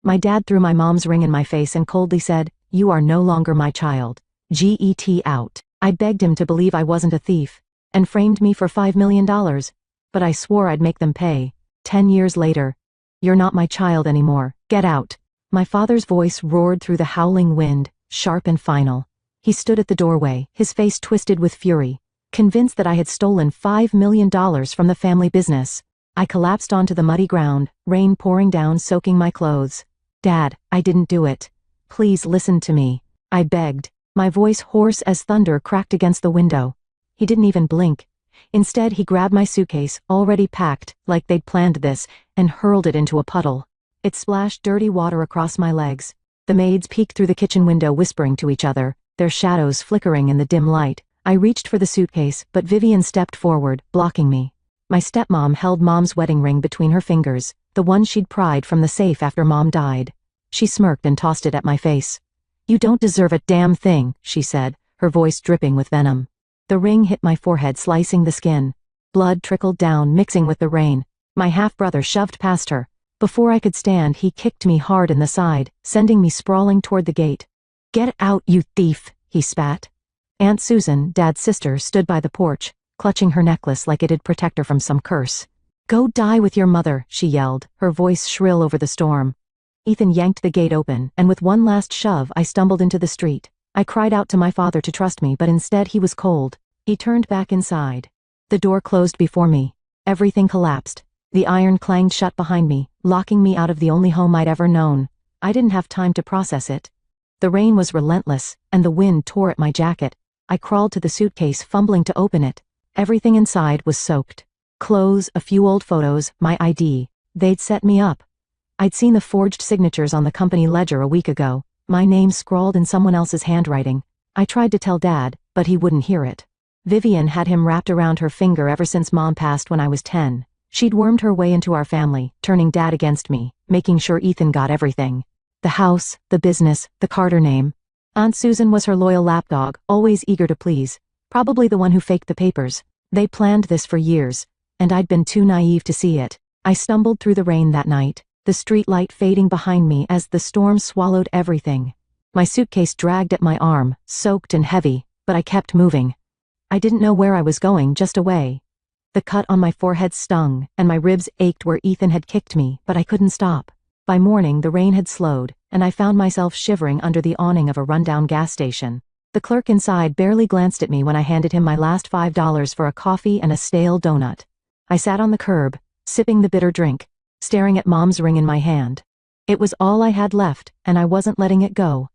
My dad threw my mom's ring in my face and coldly said, "You are no longer my child. Get out." I begged him to believe I wasn't a thief, and framed me for $5 million, but I swore I'd make them pay. 10 years later, "You're not my child anymore. Get out." My father's voice roared through the howling wind, sharp and final. He stood at the doorway, his face twisted with fury, convinced that I had stolen $5 million from the family business. I collapsed onto the muddy ground, rain pouring down, soaking my clothes. "Dad, I didn't do it. Please listen to me," I begged. My voice, hoarse as thunder, cracked against the window. He didn't even blink. Instead, he grabbed my suitcase, already packed, like they'd planned this, and hurled it into a puddle. It splashed dirty water across my legs. The maids peeked through the kitchen window, whispering to each other, their shadows flickering in the dim light. I reached for the suitcase, but Vivian stepped forward, blocking me. My stepmom held Mom's wedding ring between her fingers, the one she'd pried from the safe after Mom died. She smirked and tossed it at my face. "You don't deserve a damn thing," she said, her voice dripping with venom. The ring hit my forehead, slicing the skin. Blood trickled down, mixing with the rain. My half-brother shoved past her. Before I could stand, he kicked me hard in the side, sending me sprawling toward the gate. "Get out, you thief," he spat. Aunt Susan, Dad's sister, stood by the porch, clutching her necklace like it'd protect her from some curse. "Go die with your mother," she yelled, her voice shrill over the storm. Ethan yanked the gate open, and with one last shove, I stumbled into the street. I cried out to my father to trust me, but instead he was cold. He turned back inside. The door closed before me. Everything collapsed. The iron clanged shut behind me, locking me out of the only home I'd ever known. I didn't have time to process it. The rain was relentless, and the wind tore at my jacket. I crawled to the suitcase, fumbling to open it. Everything inside was soaked. Clothes, a few old photos, my ID. They'd set me up. I'd seen the forged signatures on the company ledger a week ago, my name scrawled in someone else's handwriting. I tried to tell Dad, but he wouldn't hear it. Vivian had him wrapped around her finger ever since Mom passed when I was 10. She'd wormed her way into our family, turning Dad against me, making sure Ethan got everything. The house, the business, the Carter name. Aunt Susan was her loyal lapdog, always eager to please. Probably the one who faked the papers. They planned this for years, and I'd been too naive to see it. I stumbled through the rain that night, the street light fading behind me as the storm swallowed everything. My suitcase dragged at my arm, soaked and heavy, but I kept moving. I didn't know where I was going, just away. The cut on my forehead stung, and my ribs ached where Ethan had kicked me, but I couldn't stop. By morning, the rain had slowed, and I found myself shivering under the awning of a rundown gas station. The clerk inside barely glanced at me when I handed him my last $5 for a coffee and a stale donut. I sat on the curb, sipping the bitter drink, staring at Mom's ring in my hand. It was all I had left, and I wasn't letting it go.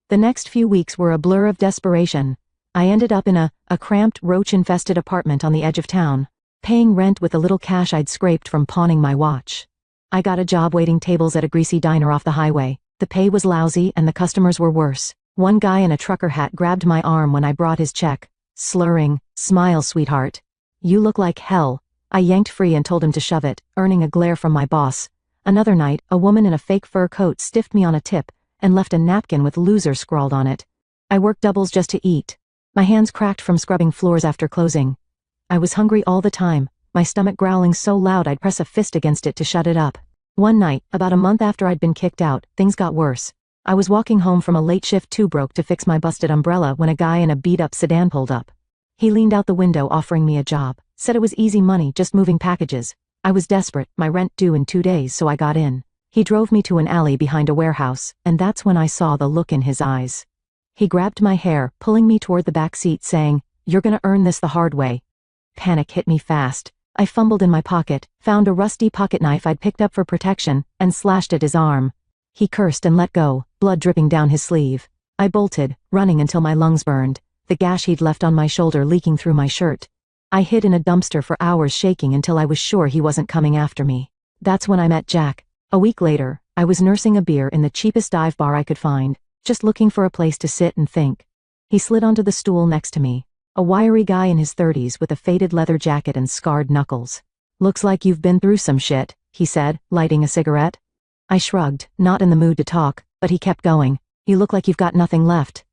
The next few weeks were a blur of desperation. I ended up in a cramped, roach-infested apartment on the edge of town, paying rent with the little cash I'd scraped from pawning my watch. I got a job waiting tables at a greasy diner off the highway. The pay was lousy, and the customers were worse. One guy in a trucker hat grabbed my arm when I brought his check, slurring, "Smile, sweetheart. You look like hell." I yanked free and told him to shove it, earning a glare from my boss. Another night, a woman in a fake fur coat stiffed me on a tip and left a napkin with "loser" scrawled on it. I worked doubles just to eat. My hands cracked from scrubbing floors after closing. I was hungry all the time, my stomach growling so loud I'd press a fist against it to shut it up. One night, about a month after I'd been kicked out, things got worse. I was walking home from a late shift too broke to fix my busted umbrella when a guy in a beat-up sedan pulled up. He leaned out the window offering me a job, said it was easy money, just moving packages. I was desperate, my rent due in 2 days, so I got in. He drove me to an alley behind a warehouse, and that's when I saw the look in his eyes. He grabbed my hair, pulling me toward the back seat, saying, "You're gonna earn this the hard way." Panic hit me fast. I fumbled in my pocket, found a rusty pocket knife I'd picked up for protection, and slashed at his arm. He cursed and let go, blood dripping down his sleeve. I bolted, running until my lungs burned, the gash he'd left on my shoulder leaking through my shirt. I hid in a dumpster for hours, shaking until I was sure he wasn't coming after me. That's when I met Jack. A week later, I was nursing a beer in the cheapest dive bar I could find, just looking for a place to sit and think. He slid onto the stool next to me, a wiry guy in his 30s with a faded leather jacket and scarred knuckles. "Looks like you've been through some shit," he said, lighting a cigarette. I shrugged, not in the mood to talk, but he kept going. "You look like you've got nothing left."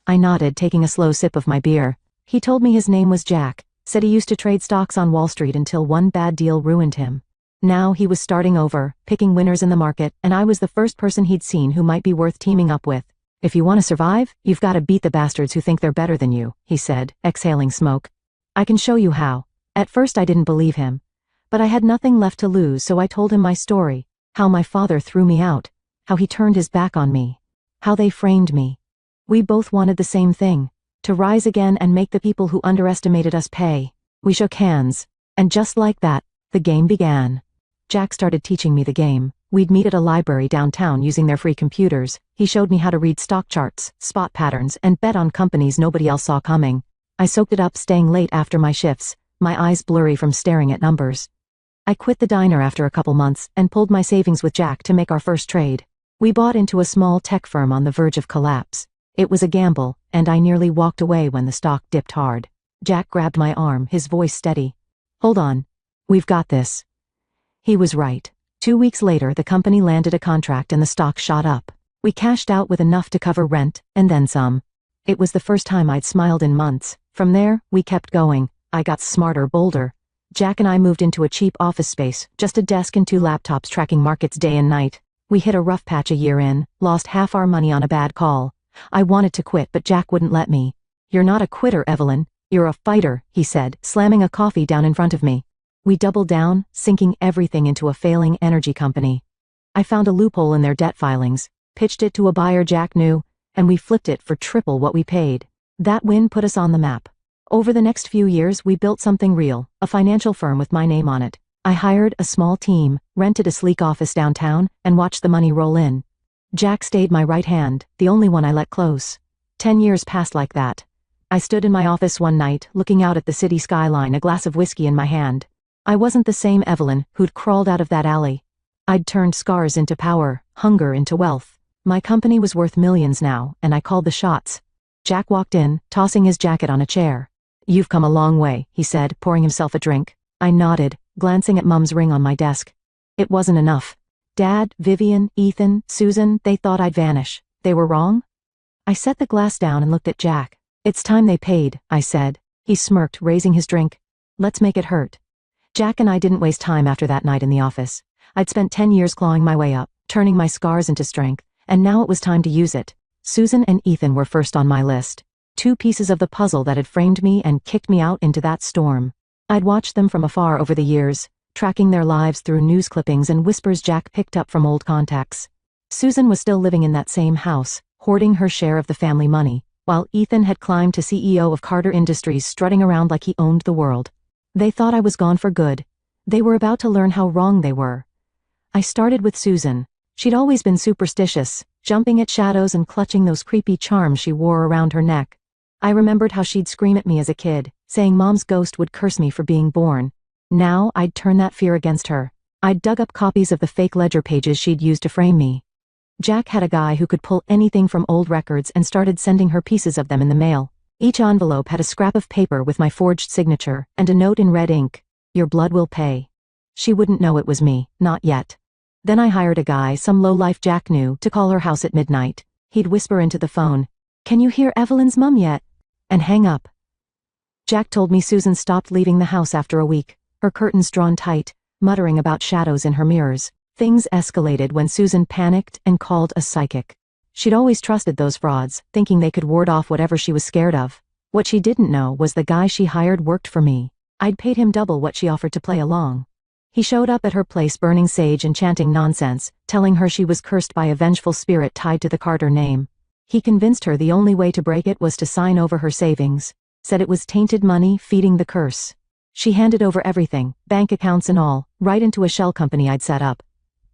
I nodded, taking a slow sip of my beer. He told me his name was Jack, said he used to trade stocks on Wall Street until one bad deal ruined him. Now he was starting over, picking winners in the market, and I was the first person he'd seen who might be worth teaming up with. "If you want to survive, you've got to beat the bastards who think they're better than you," he said, exhaling smoke. "I can show you how." At first I didn't believe him. But I had nothing left to lose, so I told him my story. How my father threw me out. How he turned his back on me. How they framed me. We both wanted the same thing. To rise again and make the people who underestimated us pay. We shook hands. And just like that, the game began. Jack started teaching me the game. We'd meet at a library downtown using their free computers. He showed me how to read stock charts, spot patterns, and bet on companies nobody else saw coming. I soaked it up, staying late after my shifts, my eyes blurry from staring at numbers. I quit the diner after a couple months and pulled my savings with Jack to make our first trade. We bought into a small tech firm on the verge of collapse. It was a gamble, and I nearly walked away when the stock dipped hard. Jack grabbed my arm, his voice steady. "Hold on. We've got this." He was right. 2 weeks later, the company landed a contract and the stock shot up. We cashed out with enough to cover rent, and then some. It was the first time I'd smiled in months. From there, we kept going. I got smarter, bolder. Jack and I moved into a cheap office space, just a desk and 2 laptops tracking markets day and night. We hit a rough patch a year in, lost half our money on a bad call. I wanted to quit, but Jack wouldn't let me. "You're not a quitter, Evelyn. You're a fighter," he said, slamming a coffee down in front of me. We doubled down, sinking everything into a failing energy company. I found a loophole in their debt filings, pitched it to a buyer Jack knew, and we flipped it for triple what we paid. That win put us on the map. Over the next few years, we built something real, a financial firm with my name on it. I hired a small team, rented a sleek office downtown, and watched the money roll in. Jack stayed my right hand, the only one I let close. 10 years passed like that. I stood in my office one night, looking out at the city skyline, a glass of whiskey in my hand. I wasn't the same Evelyn who'd crawled out of that alley. I'd turned scars into power, hunger into wealth. My company was worth millions now, and I called the shots. Jack walked in, tossing his jacket on a chair. "You've come a long way," he said, pouring himself a drink. I nodded, glancing at Mum's ring on my desk. It wasn't enough. Dad, Vivian, Ethan, Susan, they thought I'd vanish. They were wrong? I set the glass down and looked at Jack. "It's time they paid," I said. He smirked, raising his drink. "Let's make it hurt." Jack and I didn't waste time after that night in the office. I'd spent 10 years clawing my way up, turning my scars into strength, and now it was time to use it. Susan and Ethan were first on my list. 2 pieces of the puzzle that had framed me and kicked me out into that storm. I'd watched them from afar over the years, tracking their lives through news clippings and whispers Jack picked up from old contacts. Susan was still living in that same house, hoarding her share of the family money, while Ethan had climbed to CEO of Carter Industries, strutting around like he owned the world. They thought I was gone for good. They were about to learn how wrong they were. I started with Susan. She'd always been superstitious, jumping at shadows and clutching those creepy charms she wore around her neck. I remembered how she'd scream at me as a kid, saying Mom's ghost would curse me for being born. Now I'd turn that fear against her. I'd dug up copies of the fake ledger pages she'd used to frame me. Jack had a guy who could pull anything from old records and started sending her pieces of them in the mail. Each envelope had a scrap of paper with my forged signature and a note in red ink. "Your blood will pay." She wouldn't know it was me, not yet. Then I hired a guy, some lowlife Jack knew, to call her house at midnight. He'd whisper into the phone, "Can you hear Evelyn's mum yet?" and hang up. Jack told me Susan stopped leaving the house after a week, her curtains drawn tight, muttering about shadows in her mirrors. Things escalated when Susan panicked and called a psychic. She'd always trusted those frauds, thinking they could ward off whatever she was scared of. What she didn't know was the guy she hired worked for me. I'd paid him double what she offered to play along. He showed up at her place burning sage and chanting nonsense, telling her she was cursed by a vengeful spirit tied to the Carter name. He convinced her the only way to break it was to sign over her savings, said it was tainted money feeding the curse. She handed over everything, bank accounts and all, right into a shell company I'd set up.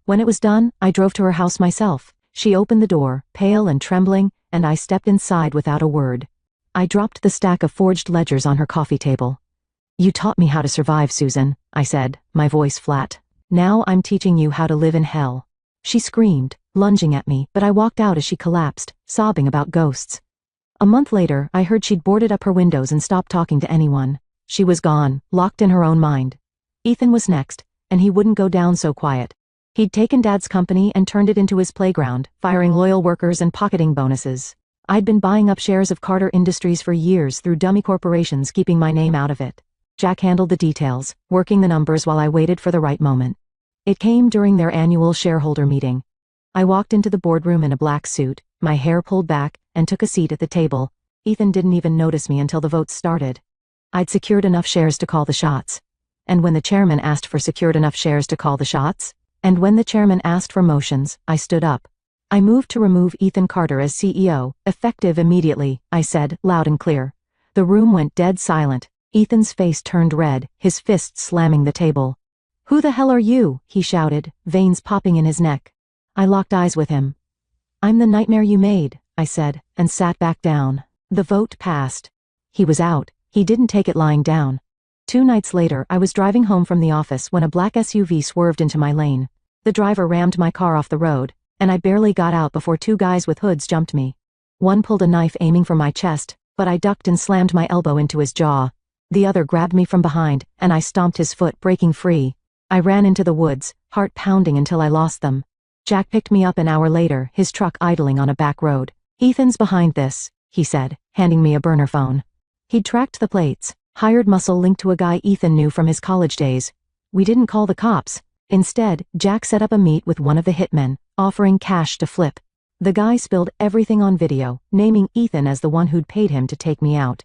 When it was done, I drove to her house myself. She opened the door, pale and trembling, and I stepped inside without a word. I dropped the stack of forged ledgers on her coffee table. "You taught me how to survive, Susan," I said, my voice flat. "Now I'm teaching you how to live in hell." She screamed, lunging at me, but I walked out as she collapsed, sobbing about ghosts. A month later, I heard she'd boarded up her windows and stopped talking to anyone. She was gone, locked in her own mind. Ethan was next, and he wouldn't go down so quiet. He'd taken Dad's company and turned it into his playground, firing loyal workers and pocketing bonuses. I'd been buying up shares of Carter Industries for years through dummy corporations, keeping my name out of it. Jack handled the details, working the numbers while I waited for the right moment. It came during their annual shareholder meeting. I walked into the boardroom in a black suit, my hair pulled back, and took a seat at the table. Ethan didn't even notice me until the votes started. I'd secured enough shares to call the shots. And when the chairman asked for secured enough shares to call the shots? And when the chairman asked for motions, I stood up. I moved to remove Ethan Carter as CEO, effective immediately, I said, loud and clear. The room went dead silent. Ethan's face turned red, his fists slamming the table. "Who the hell are you?" he shouted, veins popping in his neck. I locked eyes with him. "I'm the nightmare you made," I said, and sat back down. The vote passed. He was out. He didn't take it lying down. 2 nights later, I was driving home from the office when a black SUV swerved into my lane. The driver rammed my car off the road, and I barely got out before 2 guys with hoods jumped me. One pulled a knife aiming for my chest, but I ducked and slammed my elbow into his jaw. The other grabbed me from behind, and I stomped his foot, breaking free. I ran into the woods, heart pounding until I lost them. Jack picked me up an hour later, his truck idling on a back road. "Ethan's behind this," he said, handing me a burner phone. He'd tracked the plates, hired muscle linked to a guy Ethan knew from his college days. We didn't call the cops. Instead, Jack set up a meet with one of the hitmen, offering cash to flip. The guy spilled everything on video, naming Ethan as the one who'd paid him to take me out.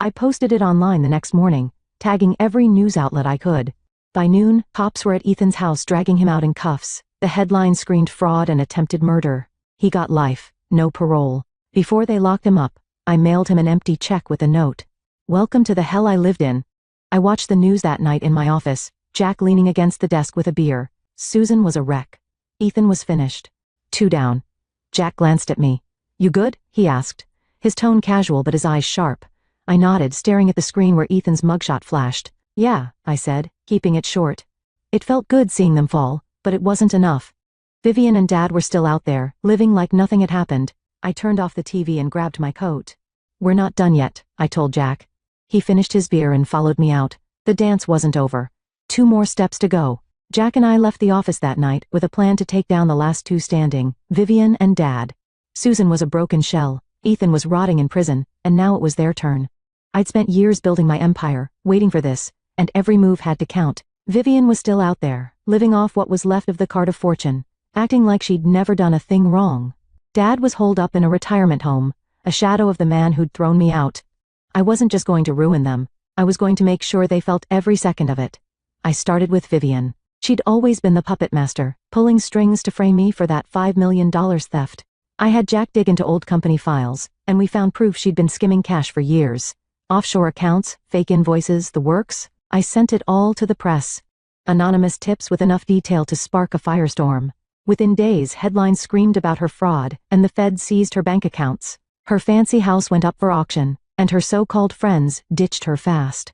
I posted it online the next morning, tagging every news outlet I could. By noon, cops were at Ethan's house dragging him out in cuffs. The headline screamed fraud and attempted murder. He got life, no parole. Before they locked him up, I mailed him an empty check with a note. "Welcome to the hell I lived in." I watched the news that night in my office, Jack leaning against the desk with a beer. Susan was a wreck. Ethan was finished. 2 down. Jack glanced at me. "You good?" he asked. His tone casual but his eyes sharp. I nodded, staring at the screen where Ethan's mugshot flashed. "Yeah," I said, keeping it short. It felt good seeing them fall, but it wasn't enough. Vivian and Dad were still out there, living like nothing had happened. I turned off the TV and grabbed my coat. "We're not done yet," I told Jack. He finished his beer and followed me out. The dance wasn't over. 2 more steps to go. Jack and I left the office that night with a plan to take down the last 2 standing, Vivian and Dad. Susan was a broken shell, Ethan was rotting in prison, and now it was their turn. I'd spent years building my empire, waiting for this, and every move had to count. Vivian was still out there, living off what was left of the card of fortune, acting like she'd never done a thing wrong. Dad was holed up in a retirement home, a shadow of the man who'd thrown me out. I wasn't just going to ruin them, I was going to make sure they felt every second of it. I started with Vivian. She'd always been the puppet master, pulling strings to frame me for that $5 million theft. I had Jack dig into old company files, and we found proof she'd been skimming cash for years. Offshore accounts, fake invoices, the works. I sent it all to the press. Anonymous tips with enough detail to spark a firestorm. Within days, headlines screamed about her fraud, and the Fed seized her bank accounts. Her fancy house went up for auction, and her so-called friends ditched her fast.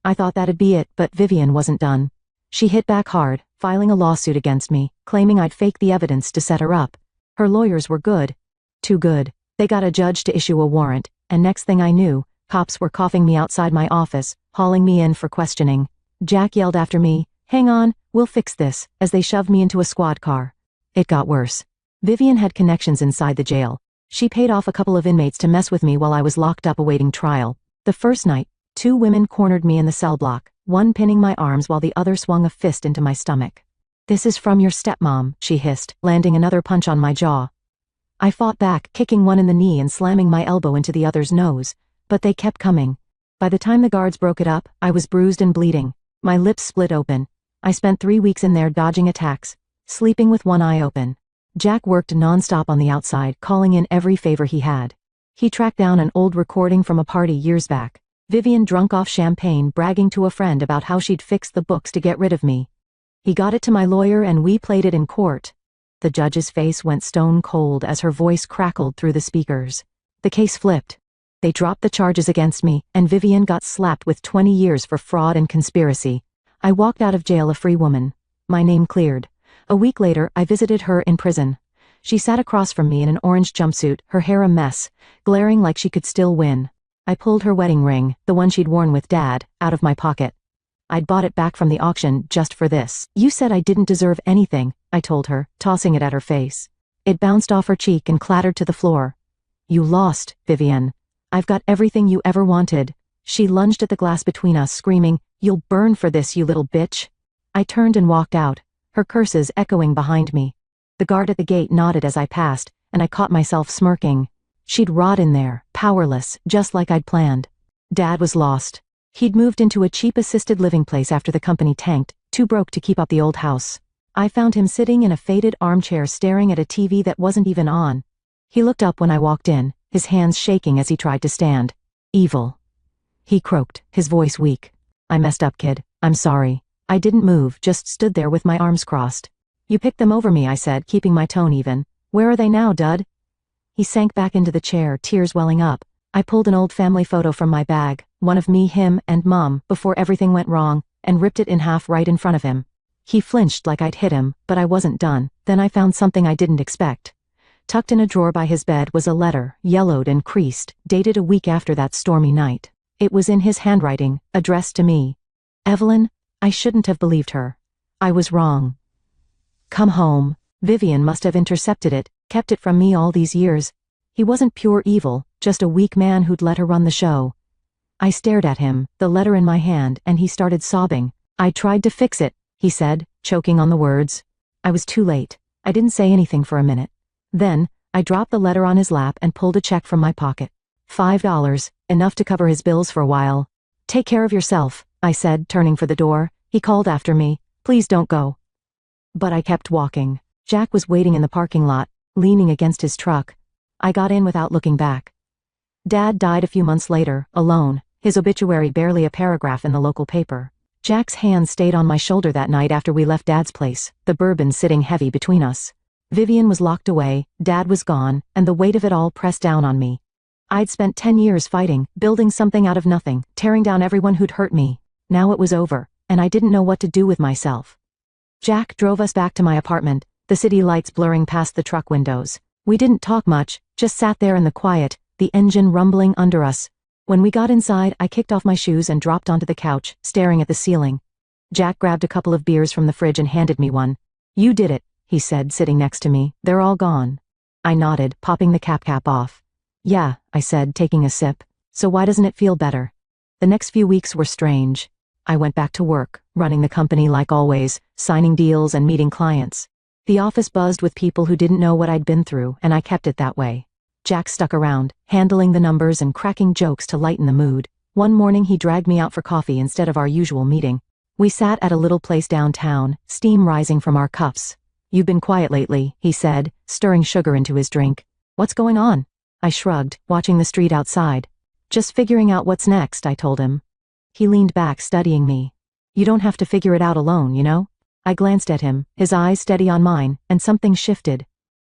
I thought that'd be it, but Vivian wasn't done. She hit back hard, filing a lawsuit against me, claiming I'd faked the evidence to set her up. Her lawyers were good. Too good. They got a judge to issue a warrant, and next thing I knew, cops were coughing me outside my office, hauling me in for questioning. Jack yelled after me, "Hang on, we'll fix this," as they shoved me into a squad car. It got worse. Vivian had connections inside the jail. She paid off a couple of inmates to mess with me while I was locked up awaiting trial. The first night, 2 women cornered me in the cell block, one pinning my arms while the other swung a fist into my stomach. "This is from your stepmom," she hissed, landing another punch on my jaw. I fought back, kicking one in the knee and slamming my elbow into the other's nose, but they kept coming. By the time the guards broke it up, I was bruised and bleeding. My lips split open. I spent 3 weeks in there dodging attacks, sleeping with one eye open. Jack worked nonstop on the outside, calling in every favor he had. He tracked down an old recording from a party years back. Vivian drunk off champagne bragging to a friend about how she'd fixed the books to get rid of me. He got it to my lawyer and we played it in court. The judge's face went stone cold as her voice crackled through the speakers. The case flipped. They dropped the charges against me, and Vivian got slapped with 20 years for fraud and conspiracy. I walked out of jail a free woman. My name cleared. A week later, I visited her in prison. She sat across from me in an orange jumpsuit, her hair a mess, glaring like she could still win. I pulled her wedding ring, the one she'd worn with Dad, out of my pocket. I'd bought it back from the auction just for this. "You said I didn't deserve anything," I told her, tossing it at her face. It bounced off her cheek and clattered to the floor. "You lost, Vivian. I've got everything you ever wanted." She lunged at the glass between us, screaming, "You'll burn for this, you little bitch." I turned and walked out. her curses echoing behind me. The guard at the gate nodded as I passed, and I caught myself smirking. She'd rot in there, powerless, just like I'd planned. Dad was lost. He'd moved into a cheap assisted living place after the company tanked, too broke to keep up the old house. I found him sitting in a faded armchair staring at a TV that wasn't even on. He looked up when I walked in, his hands shaking as he tried to stand. Evil. He croaked, his voice weak. I messed up, kid. I'm sorry. I didn't move, just stood there with my arms crossed. You picked them over me, I said, keeping my tone even. Where are they now, Dud? He sank back into the chair, tears welling up. I pulled an old family photo from my bag, one of me, him, and Mum, before everything went wrong, and ripped it in half right in front of him. He flinched like I'd hit him, but I wasn't done. Then I found something I didn't expect. Tucked in a drawer by his bed was a letter, yellowed and creased, dated a week after that stormy night. It was in his handwriting, addressed to me. Evelyn, I shouldn't have believed her. I was wrong. Come home. Vivian must have intercepted it, kept it from me all these years. He wasn't pure evil, just a weak man who'd let her run the show. I stared at him, the letter in my hand, and he started sobbing. I tried to fix it, he said, choking on the words. I was too late. I didn't say anything for a minute. Then, I dropped the letter on his lap and pulled a check from my pocket. $5, enough to cover his bills for a while. Take care of yourself, I said, turning for the door. He called after me, please don't go. But I kept walking. Jack was waiting in the parking lot, leaning against his truck. I got in without looking back. Dad died a few months later, alone, his obituary barely a paragraph in the local paper. Jack's hand stayed on my shoulder that night after we left Dad's place, the bourbon sitting heavy between us. Vivian was locked away, Dad was gone, and the weight of it all pressed down on me. I'd spent 10 years fighting, building something out of nothing, tearing down everyone who'd hurt me. Now it was over, and I didn't know what to do with myself. Jack drove us back to my apartment, the city lights blurring past the truck windows. We didn't talk much, just sat there in the quiet, the engine rumbling under us. When we got inside, I kicked off my shoes and dropped onto the couch, staring at the ceiling. Jack grabbed a couple of beers from the fridge and handed me one. You did it, he said, sitting next to me. They're all gone. I nodded, popping the cap off. Yeah, I said, taking a sip. So why doesn't it feel better? The next few weeks were strange. I went back to work, running the company like always, signing deals and meeting clients. The office buzzed with people who didn't know what I'd been through, and I kept it that way. Jack stuck around, handling the numbers and cracking jokes to lighten the mood. One morning he dragged me out for coffee instead of our usual meeting. We sat at a little place downtown, steam rising from our cups. You've been quiet lately, he said, stirring sugar into his drink. What's going on? I shrugged, watching the street outside. Just figuring out what's next, I told him. He leaned back, studying me. You don't have to figure it out alone, you know? I glanced at him, his eyes steady on mine, and something shifted.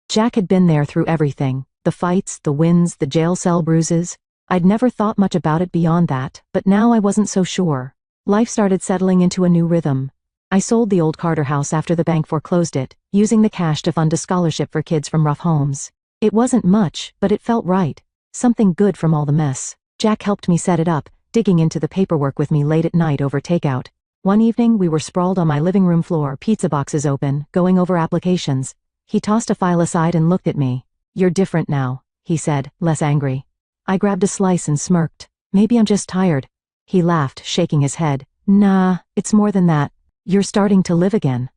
Jack had been there through everything. The fights, the wins, the jail cell bruises. I'd never thought much about it beyond that, but now I wasn't so sure. Life started settling into a new rhythm. I sold the old Carter house after the bank foreclosed it, using the cash to fund a scholarship for kids from rough homes. It wasn't much, but it felt right. Something good from all the mess. Jack helped me set it up, digging into the paperwork with me late at night over takeout. One evening we were sprawled on my living room floor, pizza boxes open, going over applications. He tossed a file aside and looked at me. You're different now, he said, less angry. I grabbed a slice and smirked. Maybe I'm just tired. He laughed, shaking his head. Nah, it's more than that. You're starting to live again.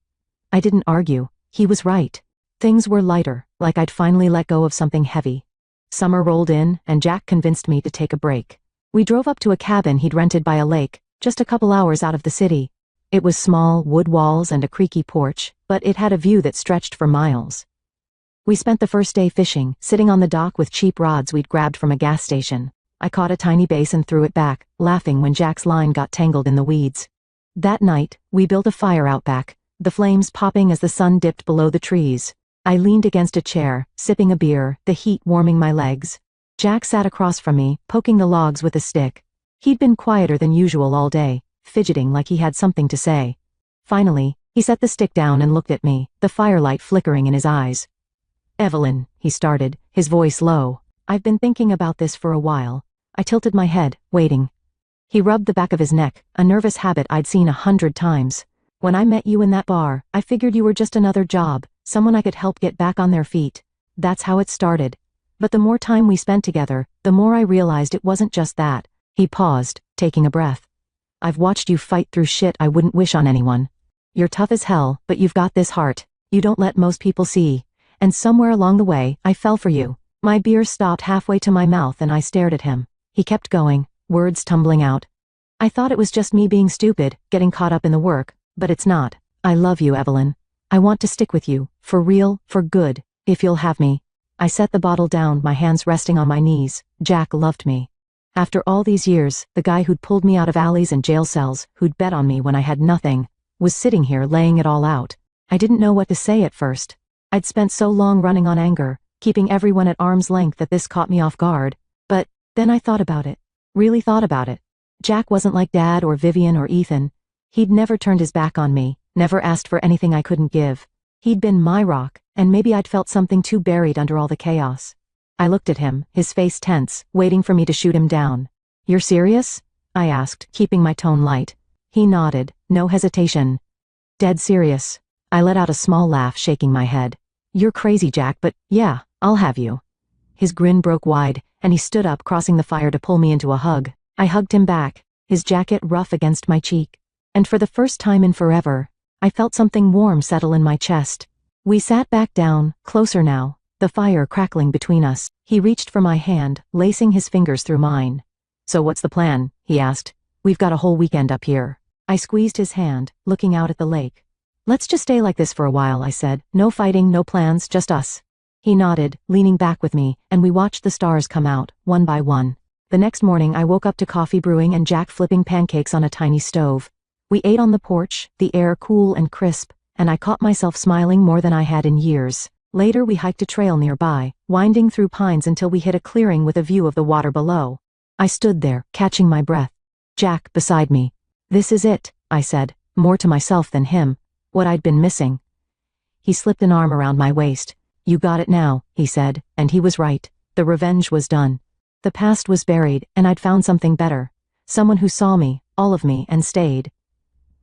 I didn't argue. He was right. Things were lighter, like I'd finally let go of something heavy. Summer rolled in, and Jack convinced me to take a break. We drove up to a cabin he'd rented by a lake, just a couple hours out of the city. It was small, wood walls and a creaky porch, but it had a view that stretched for miles. We spent the first day fishing, sitting on the dock with cheap rods we'd grabbed from a gas station. I caught a tiny bass and threw it back, laughing when Jack's line got tangled in the weeds. That night, we built a fire out back, the flames popping as the sun dipped below the trees. I leaned against a chair, sipping a beer, the heat warming my legs. Jack sat across from me, poking the logs with a stick. He'd been quieter than usual all day, fidgeting like he had something to say. Finally, he set the stick down and looked at me, the firelight flickering in his eyes. Evelyn, he started, his voice low. I've been thinking about this for a while. I tilted my head, waiting. He rubbed the back of his neck, a nervous habit I'd seen 100 times. When I met you in that bar, I figured you were just another job, someone I could help get back on their feet. That's how it started. But the more time we spent together, the more I realized it wasn't just that. He paused, taking a breath. I've watched you fight through shit I wouldn't wish on anyone. You're tough as hell, but you've got this heart you don't let most people see. And somewhere along the way, I fell for you. My beer stopped halfway to my mouth and I stared at him. He kept going, words tumbling out. I thought it was just me being stupid, getting caught up in the work, but it's not. I love you, Evelyn. I want to stick with you, for real, for good, if you'll have me. I set the bottle down, my hands resting on my knees. Jack loved me. After all these years, the guy who'd pulled me out of alleys and jail cells, who'd bet on me when I had nothing, was sitting here laying it all out. I didn't know what to say at first. I'd spent so long running on anger, keeping everyone at arm's length that this caught me off guard. But then I thought about it. Really thought about it. Jack wasn't like Dad or Vivian or Ethan. He'd never turned his back on me, never asked for anything I couldn't give. He'd been my rock, and maybe I'd felt something too buried under all the chaos. I looked at him, his face tense, waiting for me to shoot him down. "You're serious?" I asked, keeping my tone light. He nodded, no hesitation. "Dead serious." I let out a small laugh, shaking my head. "You're crazy, Jack, but yeah, I'll have you." His grin broke wide, and he stood up, crossing the fire to pull me into a hug. I hugged him back, his jacket rough against my cheek. And for the first time in forever, I felt something warm settle in my chest. We sat back down, closer now, the fire crackling between us. He reached for my hand, lacing his fingers through mine. "So what's the plan?" he asked. "We've got a whole weekend up here." I squeezed his hand, looking out at the lake. "Let's just stay like this for a while," I said. "No fighting, no plans, just us." He nodded, leaning back with me, and we watched the stars come out, one by one. The next morning I woke up to coffee brewing and Jack flipping pancakes on a tiny stove. We ate on the porch, the air cool and crisp, and I caught myself smiling more than I had in years. Later we hiked a trail nearby, winding through pines until we hit a clearing with a view of the water below. I stood there, catching my breath. Jack beside me. "This is it," I said, more to myself than him. What I'd been missing. He slipped an arm around my waist. "You got it now," he said, and he was right. The revenge was done. The past was buried, and I'd found something better. Someone who saw me, all of me, and stayed.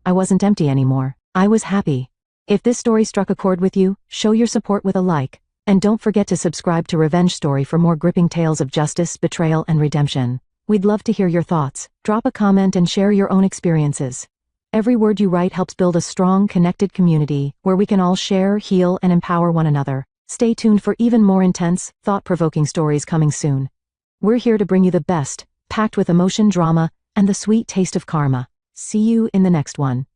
I wasn't empty anymore. I was happy. If this story struck a chord with you, show your support with a like. And don't forget to subscribe to Revenge Story for more gripping tales of justice, betrayal, and redemption. We'd love to hear your thoughts. Drop a comment and share your own experiences. Every word you write helps build a strong, connected community where we can all share, heal, and empower one another. Stay tuned for even more intense, thought-provoking stories coming soon. We're here to bring you the best, packed with emotion, drama, and the sweet taste of karma. See you in the next one.